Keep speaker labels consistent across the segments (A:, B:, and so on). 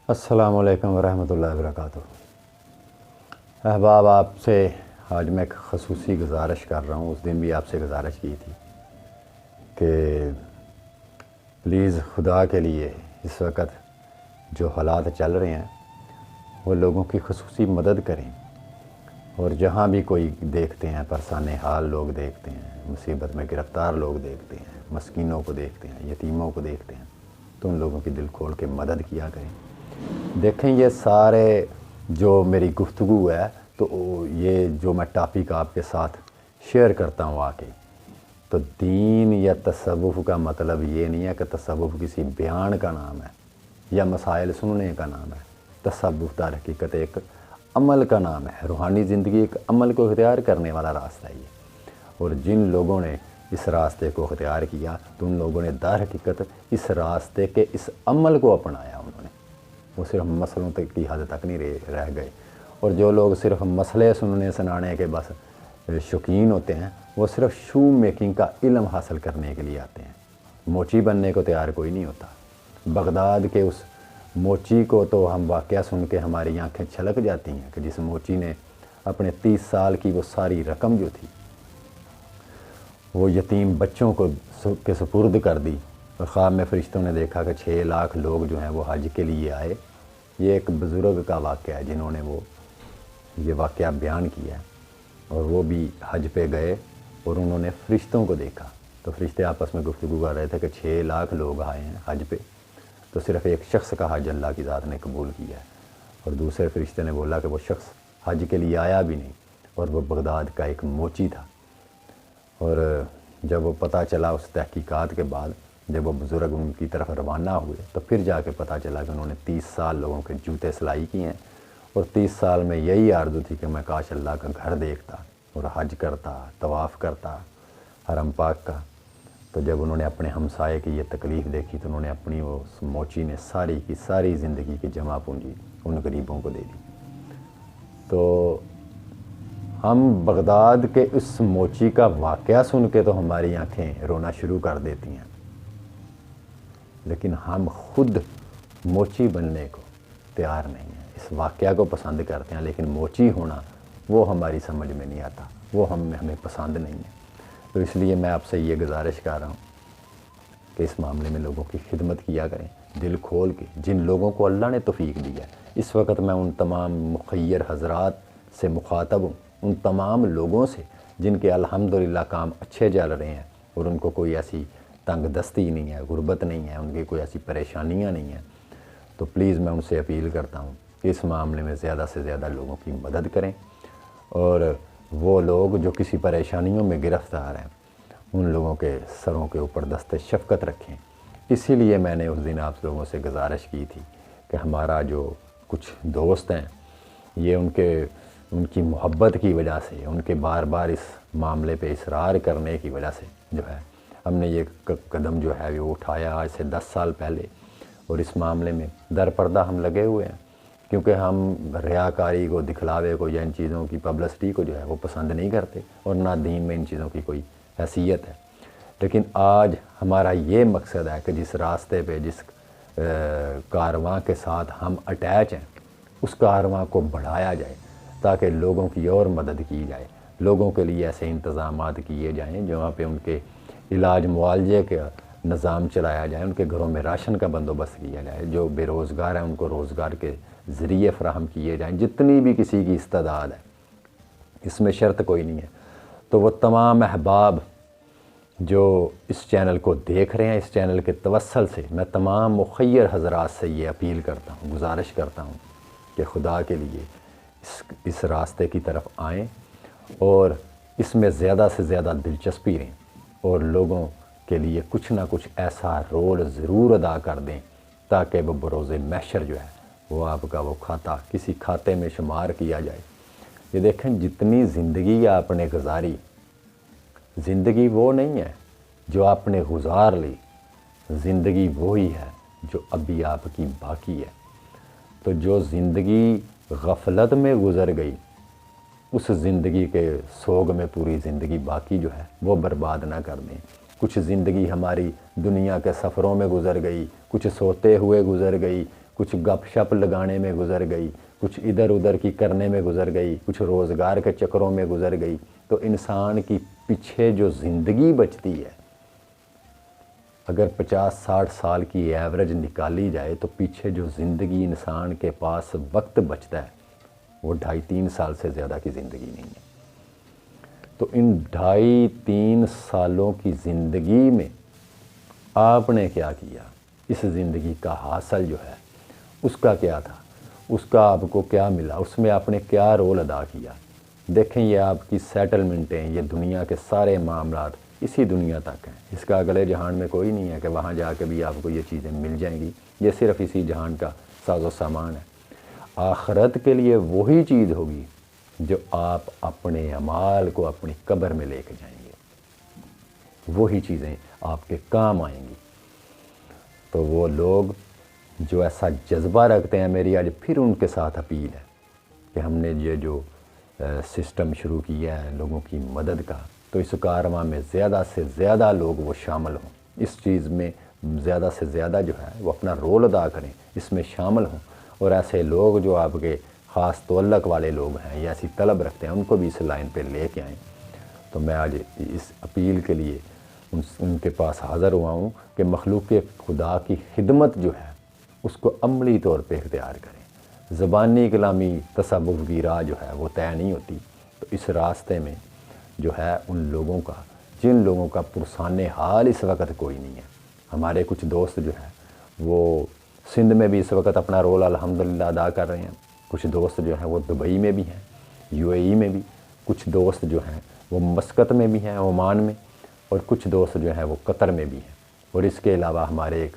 A: السلام علیکم ورحمۃ اللہ وبرکاتہ۔ احباب، آپ سے آج میں ایک خصوصی گزارش کر رہا ہوں۔ اس دن بھی آپ سے گزارش کی تھی کہ پلیز خدا کے لیے اس وقت جو حالات چل رہے ہیں وہ لوگوں کی خصوصی مدد کریں، اور جہاں بھی کوئی دیکھتے ہیں پرسان حال لوگ دیکھتے ہیں، مصیبت میں گرفتار لوگ دیکھتے ہیں، مسکینوں کو دیکھتے ہیں، یتیموں کو دیکھتے ہیں، تو ان لوگوں کی دل کھول کے مدد کیا کریں۔ دیکھیں، یہ سارے جو میری گفتگو ہے تو یہ جو میں ٹاپک آپ کے ساتھ شیئر کرتا ہوں کے تو دین یا تصوف کا مطلب یہ نہیں ہے کہ تصوف کسی بیان کا نام ہے یا مسائل سننے کا نام ہے۔ تصوف در حقیقت ایک عمل کا نام ہے۔ روحانی زندگی ایک عمل کو اختیار کرنے والا راستہ ہے یہ، اور جن لوگوں نے اس راستے کو اختیار کیا تو ان لوگوں نے در حقیقت اس راستے کے اس عمل کو اپنایا۔ انہوں نے وہ صرف مسئلوں تک کی حد تک نہیں رہ گئے، اور جو لوگ صرف مسئلے سننے سنانے کے بس شوقین ہوتے ہیں وہ صرف شو میکنگ کا علم حاصل کرنے کے لیے آتے ہیں۔ موچی بننے کو تیار کوئی نہیں ہوتا۔ بغداد کے اس موچی کو تو ہم واقعہ سن کے ہماری آنکھیں چھلک جاتی ہیں کہ جس موچی نے اپنے 30 سال کی وہ ساری رقم جو تھی وہ یتیم بچوں کو کے سپرد کر دی، اور خواب میں فرشتوں نے دیکھا کہ 6 لاکھ لوگ جو ہیں وہ حج کے لیے آئے۔ یہ ایک بزرگ کا واقعہ ہے جنہوں نے وہ یہ واقعہ بیان کیا ہے، اور وہ بھی حج پہ گئے اور انہوں نے فرشتوں کو دیکھا۔ تو فرشتے آپس میں گفتگو کر رہے تھے کہ 6 لاکھ لوگ آئے ہیں حج پہ، تو صرف ایک شخص کا حج اللہ کی ذات نے قبول کیا ہے، اور دوسرے فرشتے نے بولا کہ وہ شخص حج کے لیے آیا بھی نہیں، اور وہ بغداد کا ایک موچی تھا۔ اور جب وہ پتہ چلا اس تحقیقات کے بعد، جب وہ بزرگ ان کی طرف روانہ ہوئے تو پھر جا کے پتہ چلا کہ انہوں نے 30 سال لوگوں کے جوتے سلائی کیے ہیں، اور 30 سال میں یہی آرزو تھی کہ میں کاش اللہ کا گھر دیکھتا اور حج کرتا، طواف کرتا حرم پاک کا۔ تو جب انہوں نے اپنے ہمسائے کی یہ تکلیف دیکھی تو انہوں نے اپنی وہ موچی نے ساری کی ساری زندگی کی جمع پونجی ان غریبوں کو دے دی۔ تو ہم بغداد کے اس موچی کا واقعہ سن کے تو ہماری آنکھیں رونا شروع کر دیتی ہیں، لیکن ہم خود موچی بننے کو تیار نہیں ہیں۔ اس واقعہ کو پسند کرتے ہیں، لیکن موچی ہونا وہ ہماری سمجھ میں نہیں آتا، وہ ہمیں پسند نہیں ہے۔ تو اس لیے میں آپ سے یہ گزارش کر رہا ہوں کہ اس معاملے میں لوگوں کی خدمت کیا کریں دل کھول کے۔ جن لوگوں کو اللہ نے توفیق دی ہے، اس وقت میں ان تمام مخیر حضرات سے مخاطب ہوں، ان تمام لوگوں سے جن کے الحمدللہ کام اچھے چل رہے ہیں اور ان کو کوئی ایسی تنگ دستی نہیں ہے، غربت نہیں ہے، ان کی کوئی ایسی پریشانیاں نہیں ہیں، تو پلیز میں ان سے اپیل کرتا ہوں کہ اس معاملے میں زیادہ سے زیادہ لوگوں کی مدد کریں، اور وہ لوگ جو کسی پریشانیوں میں گرفتار ہیں ان لوگوں کے سروں کے اوپر دست شفقت رکھیں۔ اسی لیے میں نے اس دن آپ لوگوں سے گزارش کی تھی کہ ہمارا جو کچھ دوست ہیں، یہ ان کی محبت کی وجہ سے، ان کے بار بار اس معاملے پہ اصرار کرنے کی وجہ سے جو ہے ہم نے یہ قدم جو ہے وہ اٹھایا آج سے 10 سال پہلے، اور اس معاملے میں در پردہ ہم لگے ہوئے ہیں، کیونکہ ہم ریاکاری کو، دکھلاوے کو یا ان چیزوں کی پبلسٹی کو جو ہے وہ پسند نہیں کرتے، اور نہ دین میں ان چیزوں کی کوئی حیثیت ہے۔ لیکن آج ہمارا یہ مقصد ہے کہ جس راستے پہ، جس کارواں کے ساتھ ہم اٹیچ ہیں، اس کارواں کو بڑھایا جائے تاکہ لوگوں کی اور مدد کی جائے، لوگوں کے لیے ایسے انتظامات کیے جائیں جہاں پہ ان کے علاج معالجے کا نظام چلایا جائے، ان کے گھروں میں راشن کا بندوبست کیا جائے، جو بے روزگار ہیں ان کو روزگار کے ذریعے فراہم کیے جائیں، جتنی بھی کسی کی استعداد ہے، اس میں شرط کوئی نہیں ہے۔ تو وہ تمام احباب جو اس چینل کو دیکھ رہے ہیں، اس چینل کے توسل سے میں تمام مخیر حضرات سے یہ اپیل کرتا ہوں، گزارش کرتا ہوں کہ خدا کے لیے اس راستے کی طرف آئیں اور اس میں زیادہ سے زیادہ دلچسپی لیں، اور لوگوں کے لیے کچھ نہ کچھ ایسا رول ضرور ادا کر دیں تاکہ وہ بروز محشر جو ہے وہ آپ کا وہ کھاتا کسی کھاتے میں شمار کیا جائے۔ یہ دیکھیں، جتنی زندگی آپ نے گزاری، زندگی وہ نہیں ہے جو آپ نے گزار لی، زندگی وہی ہے جو ابھی آپ کی باقی ہے۔ تو جو زندگی غفلت میں گزر گئی، اس زندگی کے سوگ میں پوری زندگی باقی جو ہے وہ برباد نہ کر دیں۔ کچھ زندگی ہماری دنیا کے سفروں میں گزر گئی، کچھ سوتے ہوئے گزر گئی، کچھ گپ شپ لگانے میں گزر گئی، کچھ ادھر ادھر کی کرنے میں گزر گئی، کچھ روزگار کے چکروں میں گزر گئی، تو انسان کی پیچھے جو زندگی بچتی ہے، اگر 50-60 سال کی ایوریج نکالی جائے تو پیچھے جو زندگی انسان کے پاس وقت بچتا ہے وہ 2.5-3 سال سے زیادہ کی زندگی نہیں ہے۔ تو ان 2.5-3 سالوں کی زندگی میں آپ نے کیا کیا؟ اس زندگی کا حاصل جو ہے اس کا کیا تھا؟ اس کا آپ کو کیا ملا؟ اس میں آپ نے کیا رول ادا کیا؟ دیکھیں یہ آپ کی سیٹلمنٹیں، یہ دنیا کے سارے معاملات اسی دنیا تک ہیں، اس کا اگلے جہان میں کوئی نہیں ہے کہ وہاں جا کے بھی آپ کو یہ چیزیں مل جائیں گی، یہ صرف اسی جہان کا ساز و سامان ہے۔ آخرت کے لیے وہی چیز ہوگی جو آپ اپنے اعمال کو اپنی قبر میں لے کے جائیں گے، وہی چیزیں آپ کے کام آئیں گی۔ تو وہ لوگ جو ایسا جذبہ رکھتے ہیں، میری آج پھر ان کے ساتھ اپیل ہے کہ ہم نے یہ جو سسٹم شروع کیا ہے لوگوں کی مدد کا، تو اس کارواں میں زیادہ سے زیادہ لوگ وہ شامل ہوں، اس چیز میں زیادہ سے زیادہ جو ہے وہ اپنا رول ادا کریں، اس میں شامل ہوں، اور ایسے لوگ جو آپ کے خاص تعلق والے لوگ ہیں یا ایسی طلب رکھتے ہیں ان کو بھی اس لائن پہ لے کے آئیں۔ تو میں آج اس اپیل کے لیے ان کے پاس حاضر ہوا ہوں کہ مخلوق خدا کی خدمت جو ہے اس کو عملی طور پہ اختیار کریں۔ زبانی کلامی تصوف کی راہ جو ہے وہ طے نہیں ہوتی، تو اس راستے میں جو ہے ان لوگوں کا، جن لوگوں کا پرسان حال اس وقت کوئی نہیں ہے، ہمارے کچھ دوست جو ہیں وہ سندھ میں بھی اس وقت اپنا رول الحمدللہ ادا کر رہے ہیں، کچھ دوست جو ہیں وہ دبئی میں بھی ہیں، UAE میں بھی، کچھ دوست جو ہیں وہ مسقط میں بھی ہیں، عمان میں، اور کچھ دوست جو ہیں وہ قطر میں بھی ہیں، اور اس کے علاوہ ہمارے ایک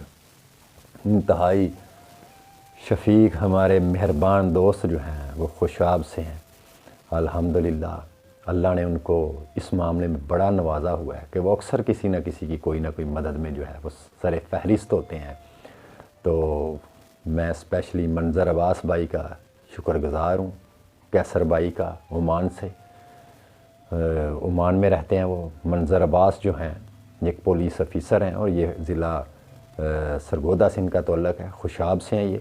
A: انتہائی شفیق ہمارے مہربان دوست جو ہیں وہ خوشاب سے ہیں۔ الحمدللہ اللہ نے ان کو اس معاملے میں بڑا نوازا ہوا ہے کہ وہ اکثر کسی نہ کسی کی کوئی نہ کوئی مدد میں جو ہے وہ سر فہرست ہوتے ہیں۔ تو میں اسپیشلی منظر عباس بھائی کا شکر گزار ہوں، کیسر بھائی کا عمان سے، عمان میں رہتے ہیں وہ۔ منظر عباس جو ہیں ایک پولیس افیسر ہیں اور یہ ضلع سرگودا سے ان کا تعلق ہے، خوشاب سے ہیں، یہ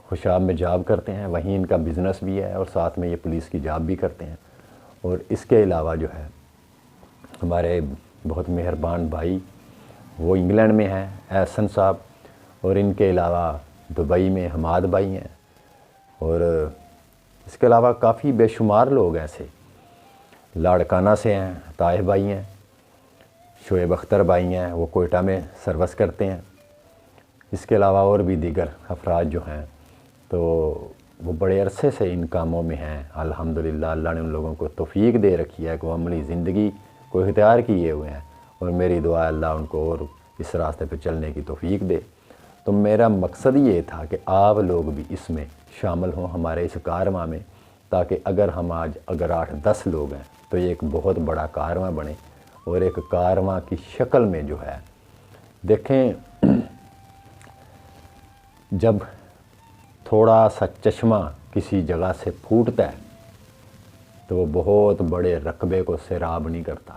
A: خوشاب میں جاب کرتے ہیں، وہیں ان کا بزنس بھی ہے اور ساتھ میں یہ پولیس کی جاب بھی کرتے ہیں۔ اور اس کے علاوہ جو ہے ہمارے بہت مہربان بھائی وہ انگلینڈ میں ہیں، احسن صاحب، اور ان کے علاوہ دبئی میں حماد بھائی ہیں، اور اس کے علاوہ کافی بے شمار لوگ ایسے لاڑکانہ سے ہیں، طاہر بھائی ہیں، شعیب اختر بھائی ہیں، وہ کوئٹہ میں سروس کرتے ہیں۔ اس کے علاوہ اور بھی دیگر افراد جو ہیں تو وہ بڑے عرصے سے ان کاموں میں ہیں۔ الحمدللہ اللہ نے ان لوگوں کو توفیق دے رکھی ہے کہ وہ عملی زندگی کو اختیار کیے ہوئے ہیں، اور میری دعا اللہ ان کو اور اس راستے پہ چلنے کی توفیق دے۔ تو میرا مقصد یہ تھا کہ آپ لوگ بھی اس میں شامل ہوں ہمارے اس کارواں میں، تاکہ اگر ہم آج 8-10 لوگ ہیں تو یہ ایک بہت بڑا کارواں بنے، اور ایک کارواں کی شکل میں جو ہے دیکھیں، جب تھوڑا سا چشمہ کسی جگہ سے پھوٹتا ہے تو وہ بہت بڑے رقبے کو سیراب نہیں کرتا،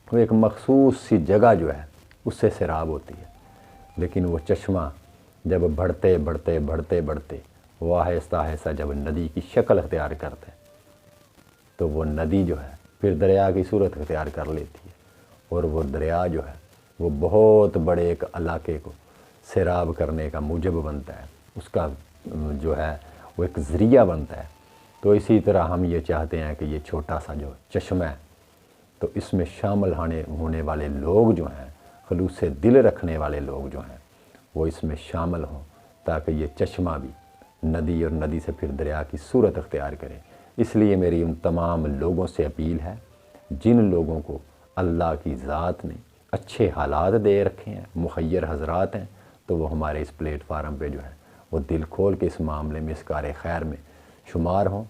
A: وہ ایک مخصوص سی جگہ جو ہے اس سے سیراب ہوتی ہے، لیکن وہ چشمہ جب بڑھتے بڑھتے بڑھتے بڑھتے وہ آہستہ آہستہ جب ندی کی شکل اختیار کرتے ہیں تو وہ ندی جو ہے پھر دریا کی صورت اختیار کر لیتی ہے، اور وہ دریا جو ہے وہ بہت بڑے ایک علاقے کو سیراب کرنے کا موجب بنتا ہے، اس کا جو ہے وہ ایک ذریعہ بنتا ہے۔ تو اسی طرح ہم یہ چاہتے ہیں کہ یہ چھوٹا سا جو چشمہ ہے تو اس میں شامل ہونے والے لوگ جو ہیں، خلوص دل رکھنے والے لوگ جو ہیں وہ اس میں شامل ہوں، تاکہ یہ چشمہ بھی ندی اور ندی سے پھر دریا کی صورت اختیار کرے۔ اس لیے میری ان تمام لوگوں سے اپیل ہے جن لوگوں کو اللہ کی ذات نے اچھے حالات دے رکھے ہیں، مخیر حضرات ہیں، تو وہ ہمارے اس پلیٹ فارم پہ جو ہے وہ دل کھول کے اس معاملے میں، اس کار خیر میں شمار ہوں۔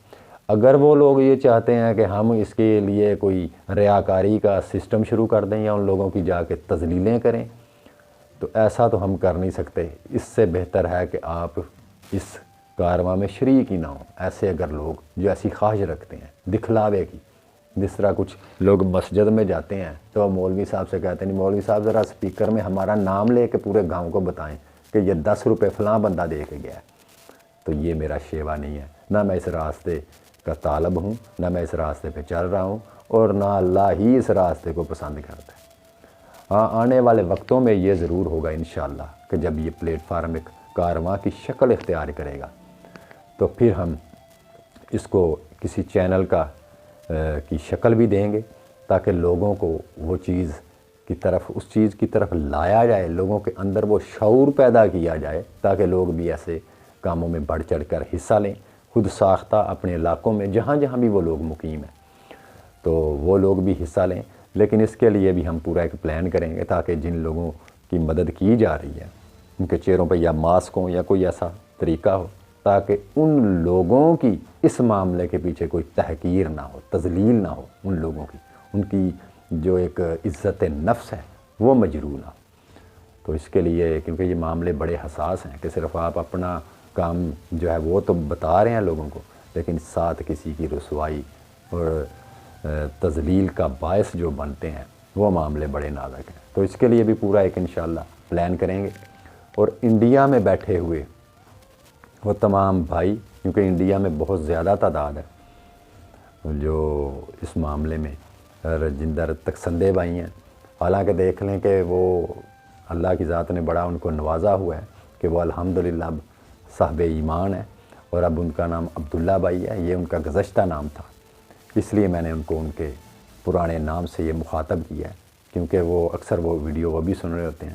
A: اگر وہ لوگ یہ چاہتے ہیں کہ ہم اس کے لیے کوئی ریاکاری کا سسٹم شروع کر دیں یا ان لوگوں کی جا کے تذلیلیں کریں، تو ایسا تو ہم کر نہیں سکتے۔ اس سے بہتر ہے کہ آپ اس کارواں میں شریک ہی نہ ہوں۔ ایسے اگر لوگ جو ایسی خواہش رکھتے ہیں دکھلاوے کی، جس طرح کچھ لوگ مسجد میں جاتے ہیں تو وہ مولوی صاحب سے کہتے ہیں، نہیں مولوی صاحب ذرا سپیکر میں ہمارا نام لے کے پورے گاؤں کو بتائیں کہ یہ 10 روپے فلاں بندہ دے کے گیا ہے، تو یہ میرا شیوا نہیں ہے، نہ میں اس راستے کا طالب ہوں، نہ میں اس راستے پہ چل رہا ہوں، اور نہ اللہ ہی اس راستے کو پسند کرتا ہے۔ ہاں، آنے والے وقتوں میں یہ ضرور ہوگا انشاءاللہ کہ جب یہ پلیٹ فارم ایک کارواں کی شکل اختیار کرے گا تو پھر ہم اس کو کسی چینل کی شکل بھی دیں گے، تاکہ لوگوں کو وہ چیز کی طرف، اس چیز کی طرف لایا جائے، لوگوں کے اندر وہ شعور پیدا کیا جائے، تاکہ لوگ بھی ایسے کاموں میں بڑھ چڑھ کر حصہ لیں، خود ساختہ اپنے علاقوں میں جہاں جہاں بھی وہ لوگ مقیم ہیں تو وہ لوگ بھی حصہ لیں۔ لیکن اس کے لیے بھی ہم پورا ایک پلان کریں گے، تاکہ جن لوگوں کی مدد کی جا رہی ہے ان کے چہروں پہ یا ماسک ہوں یا کوئی ایسا طریقہ ہو، تاکہ ان لوگوں کی اس معاملے کے پیچھے کوئی تحقیر نہ ہو، تذلیل نہ ہو، ان لوگوں کی، ان کی جو ایک عزت نفس ہے وہ مجروح نہ ہو۔ تو اس کے لیے، کیونکہ یہ معاملے بڑے حساس ہیں کہ صرف آپ اپنا کام جو ہے وہ تو بتا رہے ہیں لوگوں کو، لیکن ساتھ کسی کی رسوائی اور تذلیل کا باعث جو بنتے ہیں وہ معاملے بڑے نازک ہیں۔ تو اس کے لیے بھی پورا ایک انشاءاللہ پلان کریں گے۔ اور انڈیا میں بیٹھے ہوئے وہ تمام بھائی، کیونکہ انڈیا میں بہت زیادہ تعداد ہے جو اس معاملے میں رجندر تکسندے بھائی ہیں، حالانکہ دیکھ لیں کہ وہ اللہ کی ذات نے بڑا ان کو نوازا ہوا ہے کہ وہ الحمدللہ اب صاحب ایمان ہے، اور اب ان کا نام عبداللہ بھائی ہے، یہ ان کا گذشتہ نام تھا، اس لیے میں نے ان کو ان کے پرانے نام سے یہ مخاطب کیا ہے، کیونکہ وہ اکثر وہ ویڈیو وہ بھی سن رہے ہوتے ہیں۔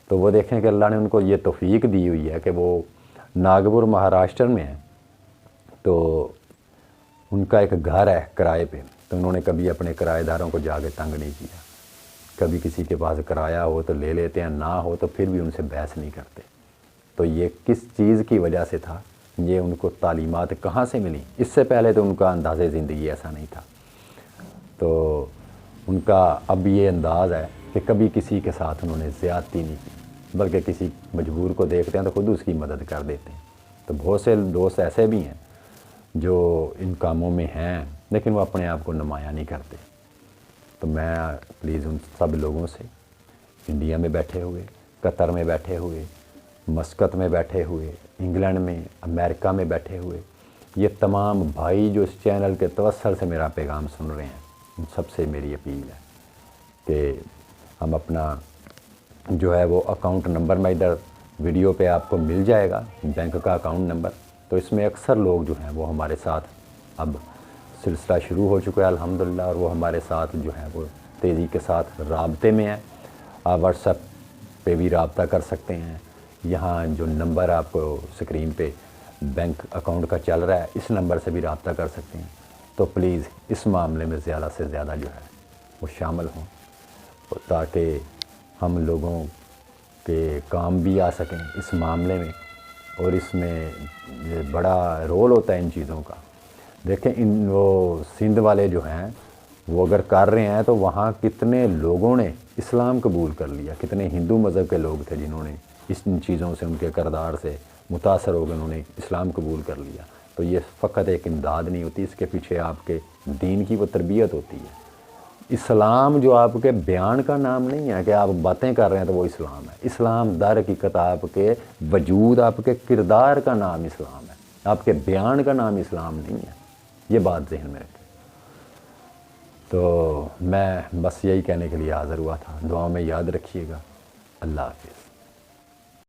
A: تو وہ دیکھیں کہ اللہ نے ان کو یہ توفیق دی ہوئی ہے کہ وہ ناگپور مہاراشٹر میں ہیں، تو ان کا ایک گھر ہے کرائے پہ، تو انہوں نے کبھی اپنے کرایہ داروں کو جا کے تنگ نہیں کیا، کبھی کسی کے پاس کرایہ ہو تو لے لیتے ہیں، نہ ہو تو پھر بھی ان سے بحث نہیں کرتے۔ تو یہ کس چیز کی وجہ سے تھا؟ یہ ان کو تعلیمات کہاں سے ملی؟ اس سے پہلے تو ان کا انداز زندگی ایسا نہیں تھا۔ تو ان کا اب یہ انداز ہے کہ کبھی کسی کے ساتھ انہوں نے زیادتی نہیں کی، بلکہ کسی مجبور کو دیکھتے ہیں تو خود اس کی مدد کر دیتے ہیں۔ تو بہت سے دوست ایسے بھی ہیں جو ان کاموں میں ہیں لیکن وہ اپنے آپ کو نمایاں نہیں کرتے۔ تو میں پلیز ان سب لوگوں سے، انڈیا میں بیٹھے ہوئے، قطر میں بیٹھے ہوئے، مسقط میں بیٹھے ہوئے، انگلینڈ میں، امریکہ میں بیٹھے ہوئے، یہ تمام بھائی جو اس چینل کے توسل سے میرا پیغام سن رہے ہیں، ان سب سے میری اپیل ہے کہ ہم اپنا جو ہے وہ اکاؤنٹ نمبر، میں ادھر ویڈیو پہ آپ کو مل جائے گا بینک کا اکاؤنٹ نمبر، تو اس میں اکثر لوگ جو ہیں وہ ہمارے ساتھ اب سلسلہ شروع ہو چکا ہے الحمدللہ، اور وہ ہمارے ساتھ جو ہے وہ تیزی کے ساتھ رابطے میں ہیں۔ آپ واٹس ایپ پہ بھی رابطہ کر سکتے ہیں، یہاں جو نمبر آپ کو اسکرین پہ بینک اکاؤنٹ کا چل رہا ہے اس نمبر سے بھی رابطہ کر سکتے ہیں۔ تو پلیز اس معاملے میں زیادہ سے زیادہ جو ہے وہ شامل ہوں، تاکہ ہم لوگوں کے کام بھی آ سکیں اس معاملے میں، اور اس میں یہ بڑا رول ہوتا ہے ان چیزوں کا۔ دیکھیں وہ سندھ والے جو ہیں وہ اگر کر رہے ہیں تو وہاں کتنے لوگوں نے اسلام قبول کر لیا، کتنے ہندو مذہب کے لوگ تھے جنہوں نے ان چیزوں سے، ان کے کردار سے متاثر ہو کے انہوں نے اسلام قبول کر لیا۔ تو یہ فقط ایک امداد نہیں ہوتی، اس کے پیچھے آپ کے دین کی وہ تربیت ہوتی ہے۔ اسلام جو آپ کے بیان کا نام نہیں ہے کہ آپ باتیں کر رہے ہیں تو وہ اسلام ہے۔ اسلام در حقیقت آپ کے وجود، آپ کے کردار کا نام اسلام ہے، آپ کے بیان کا نام اسلام نہیں ہے۔ یہ بات ذہن میں رکھیں۔ تو میں بس یہی کہنے کے لیے حاضر ہوا تھا، دعاؤں میں یاد رکھیے گا۔ اللہ حافظ۔